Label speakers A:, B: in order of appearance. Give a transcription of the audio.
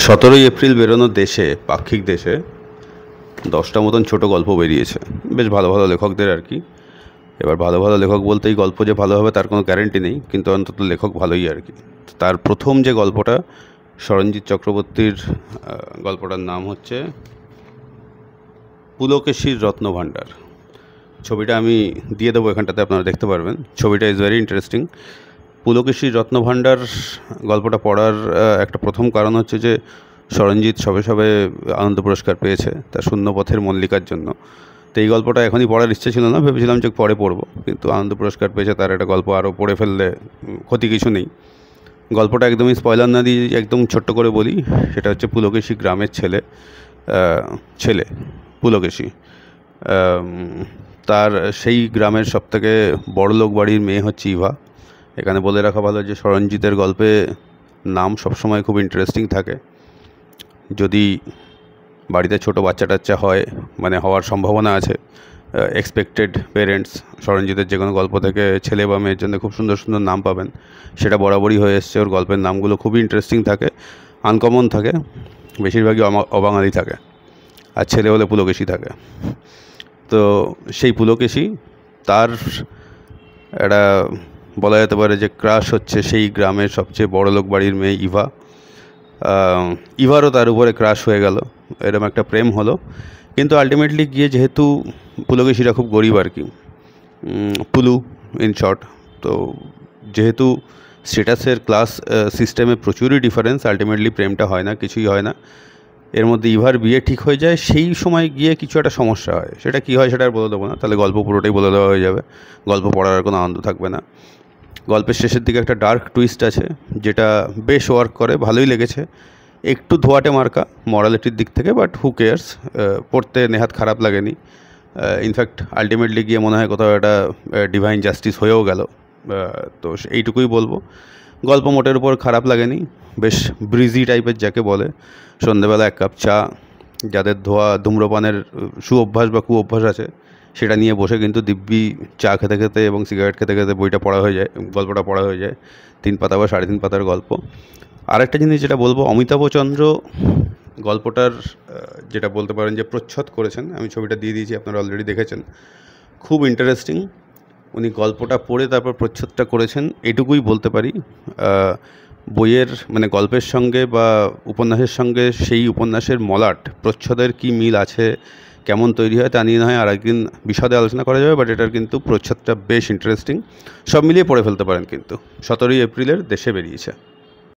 A: 17ই April বেরোনো দেশে, পাক্ষিক দেশে 10টা মতন ছোট গল্প বেরিয়েছে, বেশ ভালো ভালো লেখকদের আর কি। এবার ভালো ভালো লেখক বলতেই গল্প যে ভালো হবে তার কোনো গ্যারেন্টি নেই, কিন্তু অন্তত লেখক ভালোই আর কি। তার প্রথম যে গল্পটা সরঞ্জিৎ চক্রবর্তীর, গল্পটার নাম হচ্ছে পুলকেশীর রত্নভাণ্ডার। ছবিটা আমি দিয়ে দেবো এখানটাতে, আপনারা দেখতে পারবেন। ছবিটা ইজ ভেরি ইন্টারেস্টিং। পুলকেশীর রত্নভাণ্ডার গল্পটা পড়ার একটা প্রথম কারণ হচ্ছে যে সরঞ্জিৎ সবে সবে আনন্দ পুরস্কার পেয়েছে তার শূন্যপথের মল্লিকার জন্য। তো এই গল্পটা এখনই পড়ার ইচ্ছে ছিল না, ভেবেছিলাম যে পরে পড়বো, কিন্তু আনন্দ পুরস্কার পেয়েছে, তার একটা গল্প আরও পড়ে ফেললে ক্ষতি কিছু নেই। গল্পটা একদমই স্পয়লার না দিয়ে একদম ছোট্ট করে বলি। সেটা হচ্ছে পুলকেশী গ্রামের ছেলে পুলকেশী, তার সেই গ্রামের সবথেকে বড়লোক বাড়ির মেয়ে হচ্ছে ইভা। এখানে বলে রাখা ভালো যে সরঞ্জিতের গল্পে নাম সবসময় খুব ইন্টারেস্টিং থাকে। যদি বাড়িতে ছোট বাচ্চা টাচ্চা হয়, মানে হওয়ার সম্ভাবনা আছে, এক্সপেক্টেড পেরেন্টস সরঞ্জিতের যে কোনো গল্প থেকে ছেলে বা মেয়ের জন্য খুব সুন্দর সুন্দর নাম পাবেন। সেটা বরাবরই হয়ে এসছে। ওর গল্পের নামগুলো খুবই ইন্টারেস্টিং থাকে, আনকমন থাকে, বেশিরভাগই অবাঙালি থাকে, আর ছেলে হলে পুলকেশী থাকে। তো সেই পুলকেশী, তার একটা বলা যেতে পারে যে ক্রাশ হচ্ছে সেই গ্রামের সবচেয়ে বড়লোক বাড়ির মেয়ে ইভা। ইভারও তার উপরে ক্রাশ হয়ে গেল, এরকম একটা প্রেম হলো। কিন্তু আলটিমেটলি গিয়ে যেহেতু পুলকেশীরা খুব গরিব আর কি, পুলু ইন শর্ট, তো যেহেতু স্ট্যাটাসের ক্লাস সিস্টেমে প্রচুরই ডিফারেন্স, আলটিমেটলি প্রেমটা হয় না, কিছুই হয় না। এর মধ্যে ইভার বিয়ে ঠিক হয়ে যায়, সেই সময় গিয়ে কিছু একটা সমস্যা হয়। সেটা কী হয় সেটা আর বলে দেবো না, তাহলে গল্প পুরোটাই বলে দেওয়া হয়ে যাবে, গল্প পড়ার আর কোনো আনন্দ থাকবে না। গল্পের শেষের দিকে একটা ডার্ক টুইস্ট আছে যেটা বেশ ওয়ার্ক করে, ভালোই লেগেছে। একটু ধোয়াটে মার্কা মরালিটির দিক থেকে, বাট হু কেয়ার্স, পড়তে নেহাত খারাপ লাগেনি। ইনফ্যাক্ট আলটিমেটলি গিয়ে মনে হয় কোথাও একটা ডিভাইন জাস্টিস হয়েও গেল। তো এইটুকুই বলবো। গল্প মোটের উপর খারাপ লাগেনি, বেশ ব্রিজি টাইপের যাকে বলে। সন্ধেবেলা এক কাপ চা, যাদের ধূম্রপানের সুঅভ্যাস বা কুঅভ্যাস আছে, সেটা নিয়ে বসে কিন্তু দিব্যি চা খেতে খেতে এবং সিগারেট খেতে খেতে বইটা পড়া হয়ে যায়, গল্পটা পড়া হয়ে যায়। 3 পাতা বা 3.5 পাতার গল্প। আরেকটা জিনিস যেটা বলবো, অমিতাভচন্দ্র গল্পটার যেটা বলতে পারেন যে প্রচ্ছদ করেছেন, আমি ছবিটা দিয়ে দিয়েছি, আপনারা অলরেডি দেখেছেন। খুব ইন্টারেস্টিং। উনি গল্পটা পড়ে তারপর প্রচ্ছদটা করেছেন, এটুকুই বলতে পারি। বইয়ের মানে গল্পের সঙ্গে বা উপন্যাসের সঙ্গে সেই উপন্যাসের মলাট প্রচ্ছদের কী মিল আছে, কেমন তৈরি হয়, তা নিয়ে না হয় আর একদিন বিশদে আলোচনা করা যাবে, বাট এটার কিন্তু প্রচ্ছদটা বেশ ইন্টারেস্টিং। সব মিলিয়ে পড়ে ফেলতে পারেন। কিন্তু 17ই এপ্রিলের দেশে বেরিয়েছে।